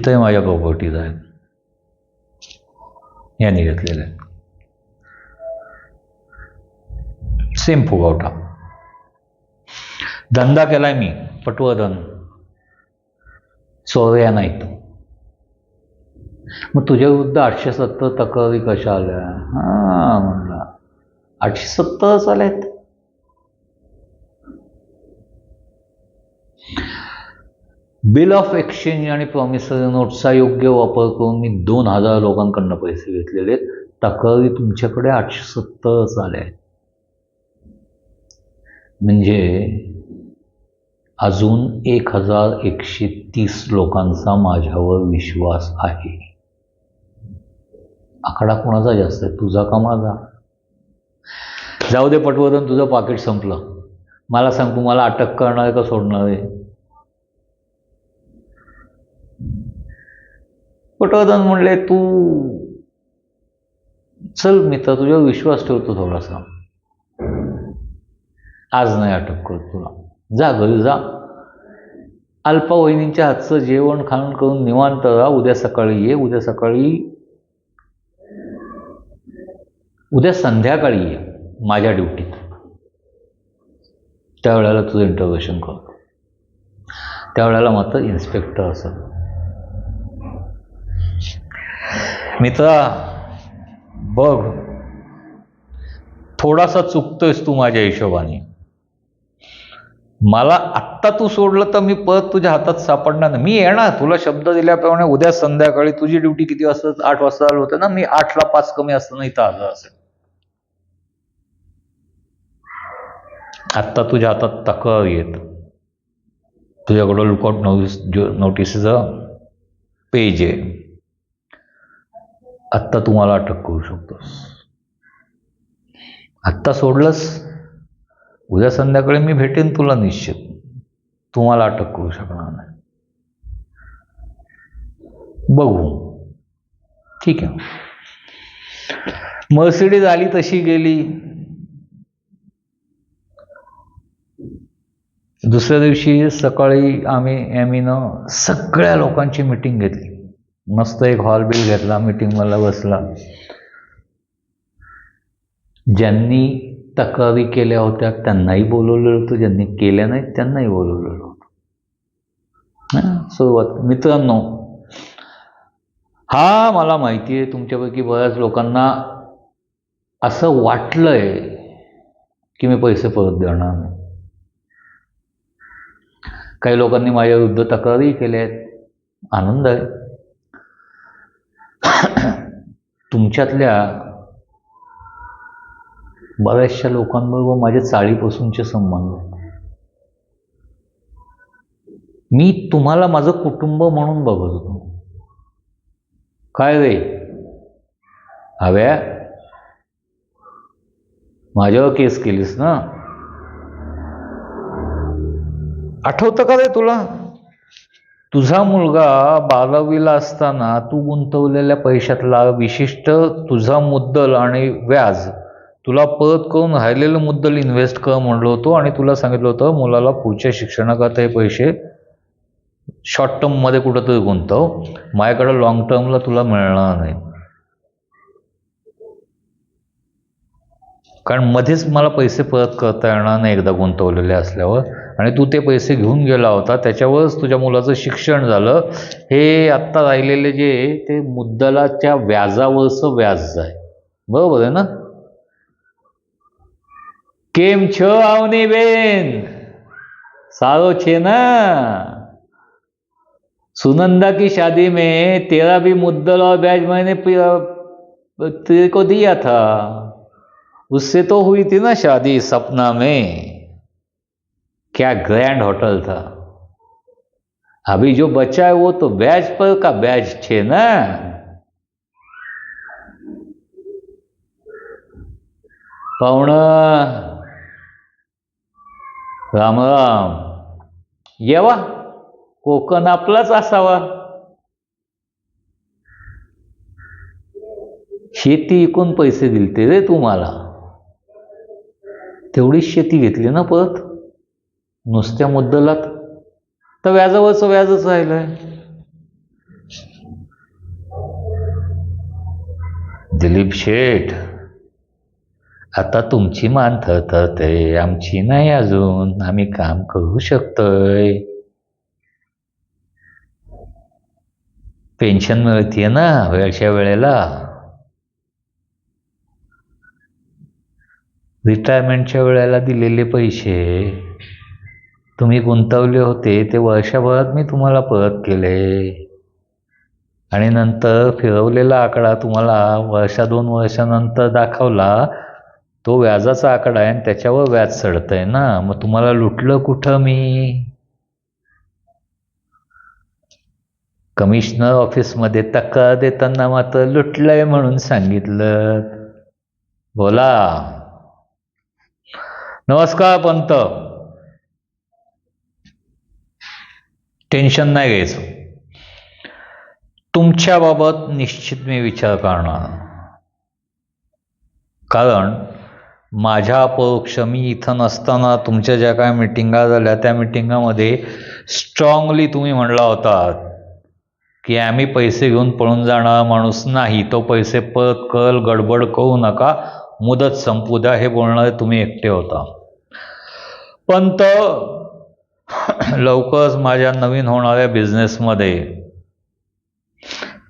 इथंही माझ्या प्रॉपर्टीज आहेत, यांनी घेतलेल्या आहेत. सेम फुगवटा. धंदा केलाय मी, पटवर्धन, चोऱ्या नाहीत. मग तुझ्या विरुद्ध 870 तक्रारी कशा आल्या? म्हणला 870 आल्यात. बिल ऑफ एक्सचेंज आणि प्रॉमिसरी नोटचा योग्य वापर करून मी 2000 लोकांकडनं पैसे घेतलेले आहेत. तक्रारी तुमच्याकडे 870 आल्या आहेत. म्हणजे अजून 1130 लोकांचा माझ्यावर विश्वास आहे. आकडा कोणाचा जास्त आहे, तुझा का माझा? जाऊ दे पटवर्धन, तुझं पाकिट संपलं. मला सांग, तू मला अटक करणार आहे का सोडणार आहे? पटवर्धन म्हणले, तू चल मित्र, तुझ्यावर विश्वास ठेवतो थोडासा, आज नाही अटक करत तुला, जा घरी जा, अल्पा वहिनींच्या हातचं जेवण खाऊन करून निवांत राहा, उद्या सकाळी ये, उद्या संध्याकाळी ये माझ्या ड्युटीत, त्यावेळेला तुझं इंटरोगेशन करतो, त्यावेळेला मात्र इन्स्पेक्टर असं. मित्रा बघ, थोडासा चुकतोयस तू माझ्या हिशोबाने. मला आत्ता तू सोडलं तर मी परत तुझ्या हातात सापडणार नाही. मी येणार, तुला शब्द दिल्याप्रमाणे उद्या संध्याकाळी. तुझी ड्युटी किती वाजता? 8 वाजता आलं होतं ना, मी 8ला 5 कमी असताना इथं आलं असेल. आत्ता तुझ्या हातात तक्रार येत, तुझ्याकडं लुकआउट नोटिसचं पेज आहे. आत्ता तुम्हाला अटक करू शकतोस. आत्ता सोडलंस, उद्या संध्याकाळी मी भेटेन तुला निश्चित. तुम्हाला अटक करू शकणार नाही. बघू, ठीक आहे. मर्सिडीज आली तशी गेली. दुसऱ्या दिवशी सकाळी आम्हीनं सगळ्या लोकांची मीटिंग घेतली. मस्त एक हॉल बिल घेतला, मीटिंग मला बसला. ज्यांनी तक्रारी केल्या होत्या त्यांनाही बोलवलेलं होतं, ज्यांनी केल्या नाहीत त्यांनाही बोलवलेलं होतं. सुरुवात. मित्रांनो, हा मला माहिती आहे तुमच्यापैकी बऱ्याच लोकांना असं वाटलंय की मी पैसे परत देणार नाही. काही लोकांनी माझ्या विरुद्ध तक्रारी केल्या आहेत, आनंद आहे. तुमच्यातल्या बऱ्याचशा लोकांबरोबर माझे चाळीपासूनचे संबंध आहेत. मी तुम्हाला माझं कुटुंब म्हणून बघत होतो. काय रे हव्या, माझ्यावर केस केलीस ना, आठवतं का रे तुला? तुझा मुलगा 12वीला असताना तू गुंतवलेल्या पैशातला विशिष्ट तुझा मुद्दल आणि व्याज तुला परत करून राहिलेलं मुद्दल इन्व्हेस्ट कर म्हणलो होतो, आणि तुला सांगितलं होतं मुलाला पुढच्या शिक्षणाकरता हे पैसे शॉर्ट टर्ममध्ये कुठंतरी गुंतव, माझ्याकडे लॉंग टर्मला तुला मिळणार नाही, कारण मध्येच मला पैसे परत करता येणार नाही एकदा गुंतवलेले असल्यावर. आणि तू ते पैसे घेऊन गेला होता, त्याच्यावरच तुझ्या मुलाचं शिक्षण झालं. हे आत्ता राहिलेले जे ते मुद्दलाच्या व्याजावरचं व्याज आहे. बरोबर आहे ना? केम छो आवनी बेन, सारो छे ना? सुनंदा की शादी में तेरा भी मुद्दल और ब्याज मैंने तेरे को दिया था, उससे तो हुई थी ना शादी सपना में, क्या ग्रैंड होटल था. अभी जो बचा है वो तो ब्याज पर का ब्याज छे ना. पाहुणं राम राम. येवा, कोकण आपलाच असावा. शेती विकून पैसे दिलते रे तुम्हाला, तेवढीच शेती घेतली ना परत नुसत्या मुद्दलात, तर व्याजावरचं व्याजच राहिलंय. दिलीप शेठ, आता तुमची मान थरथरते, आमची नाही अजून. आम्ही काम करू शकतोय. पेन्शन मिळतीये ना वेळच्या वेळेला. रिटायरमेंटच्या वेळेला दिलेले पैसे तुम्ही गुंतवले होते ते वर्षभरात मी तुम्हाला परत केले. आणि नंतर फिरवलेला आकडा तुम्हाला 1-2 वर्षानंतर दाखवला. तो व्याजाचा आकडा आहे आणि त्याच्यावर व्याज चढतंय ना. मग तुम्हाला लुटलं कुठं मी? कमिशनर ऑफिसमध्ये तक्रार देताना मात्र लुटलंय म्हणून सांगितलं. बोला. नमस्कार पंत. टेन्शन नाही घ्यायचं. तुमच्याबाबत निश्चित मी विचार करणार. कारण माझ्या अपरोक्ष मी इथं नसताना तुमच्या ज्या काय मिटिंगा झाल्या त्या मिटिंगामध्ये स्ट्रॉंगली तुम्ही म्हणला होता की आम्ही पैसे घेऊन पळून जाणारा माणूस नाही, तो पैसे परत कल गडबड करू नका, मुदत संपू द्या, हे बोलणारे तुम्ही एकटे होता. पण लवकरच माझ्या नवीन होणाऱ्या बिझनेसमध्ये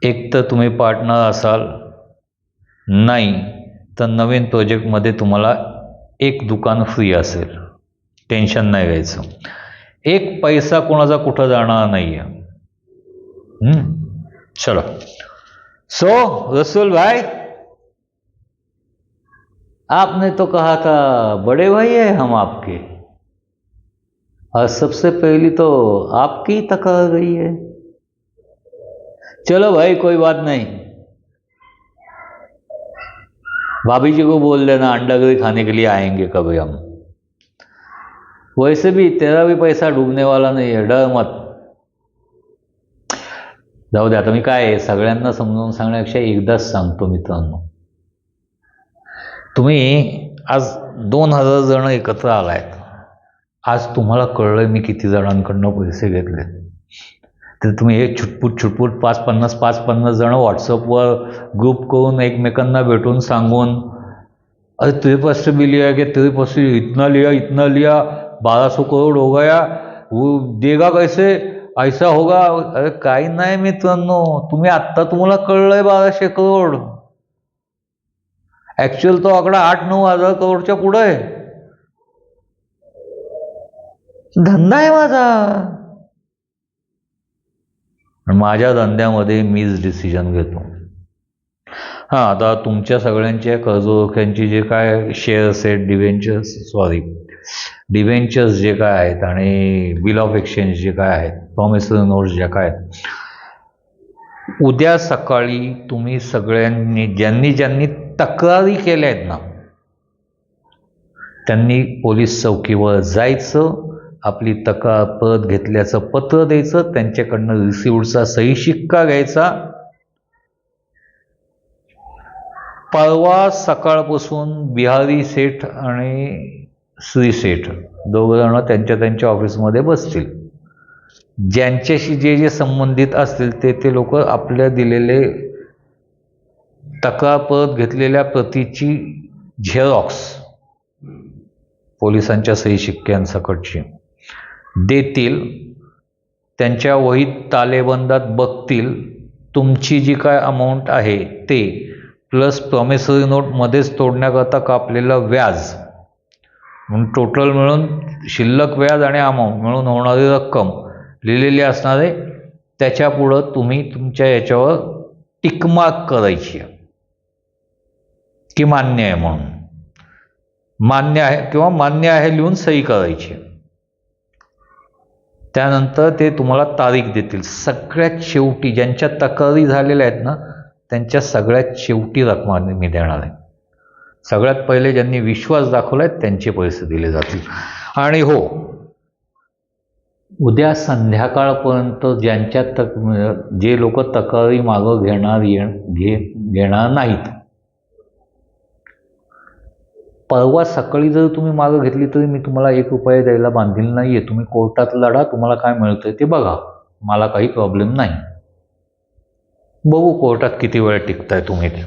एक तर तुम्ही पार्टनर असाल, नाही तर नवीन प्रोजेक्टमध्ये तुम्हाला एक दुकान फ्री असेल. टेन्शन नाही घ्यायचं. एक पैसा कोणाचा कुठं जाणार नाही आहे. चलो. सो रसूल भाई, आपने तो कहा था बड़े भाई है हम आपके, और सबसे पहली तो आपकी तकरार गई है. चलो भाई कोई बात नहीं, भाभी जी को बोल देना अंडा करी खाने के लिए आएंगे कभी हम. वैसे भी तेरा भी पैसा डूबने वाला नहीं है, डर मत. जाऊ दे. आता मी काय सगळ्यांना समजावून सांगण्यापेक्षा एकदाच सांगतो मित्रांनो, तुम्ही आज 2000 जण एकत्र आलायत. आज तुम्हाला कळलंय मी किती जणांकडनं पैसे घेतले. तर तुम्ही हे छुटपूट 5-50 जण व्हॉट्सअपवर ग्रुप करून एकमेकांना भेटून सांगून, अरे तेरे पास से भी लिया क्या, तेरे पास से इतना लिया 1200 करोड़ हो गया, वो देगा कैसे, ऐसा होगा. अरे काही नाही मित्रांनो, तुम्हाला कळलंय 1200 करोड. ऍक्च्युअल तो आकडा 8-9 हजार करोडच्या पुढे आहे. धंदा आहे माझ्या धंद्यामध्ये मीच डिसिजन घेतो. हां, आता तुमच्या सगळ्यांच्या कर्जरोख्यांची जे काय शेअर्स आहेत, डिव्हेंचर्स जे काय आहेत आणि बिल ऑफ एक्सचेंज जे काय आहेत, प्रॉमिसरी नोट्स ज्या काय आहेत, उद्या सकाळी तुम्ही सगळ्यांनी ज्यांनी तक्रारी केल्या आहेत ना, त्यांनी पोलीस चौकीवर जायचं, आपली तक्रार परत घेतल्याचं पत्र द्यायचं, त्यांच्याकडनं रिसिव्हचा सही शिक्का घ्यायचा. परवा सकाळपासून बिहारी सेठ आणि श्री सेठ दोघं त्यांच्या ऑफिसमध्ये बसतील. ज्यांच्याशी जे संबंधित असतील ते लोक आपल्या दिलेले तक्रार परत घेतलेल्या प्रतीची झेरॉक्स पोलिसांच्या सही शिक्क्यांसकटची देतील. त्यांच्या वहीत तालेबंदात बघतील. तुमची जी काय अमाऊंट आहे ते प्लस प्रॉमिसरी नोटमध्येच तोडण्याकरता कापलेलं व्याज म्हणून टोटल मिळून शिल्लक व्याज आणि अमाऊंट मिळून होणारी रक्कम लिहिलेली असणार आहे. त्याच्यापुढं तुम्ही तुमच्या याच्यावर टिकमार्क करायची की मान्य आहे म्हणून, मान्य आहे किंवा मान्य आहे लिहून सही करायची. त्यानंतर ते तुम्हाला तारीख देतील. सगळ्यात शेवटी ज्यांच्या तक्रारी झालेल्या आहेत ना, त्यांच्या सगळ्यात शेवटी रक्कम मी देणार आहे. सगळ्यात पहिले ज्यांनी विश्वास दाखवलाय त्यांचे पैसे दिले जातील. आणि हो, उद्या संध्याकाळपर्यंत जे लोक तक्रारी मागं घेणार नाहीत, परवा सकाळी जर तुम्ही मागं घेतली तरी मी तुम्हाला 1 रुपया द्यायला बांधील नाहीये. तुम्ही कोर्टात लढा, तुम्हाला काय मिळतंय ते बघा, मला काही प्रॉब्लेम नाही. बघू कोर्टात किती वेळ टिकताय तुम्ही ते.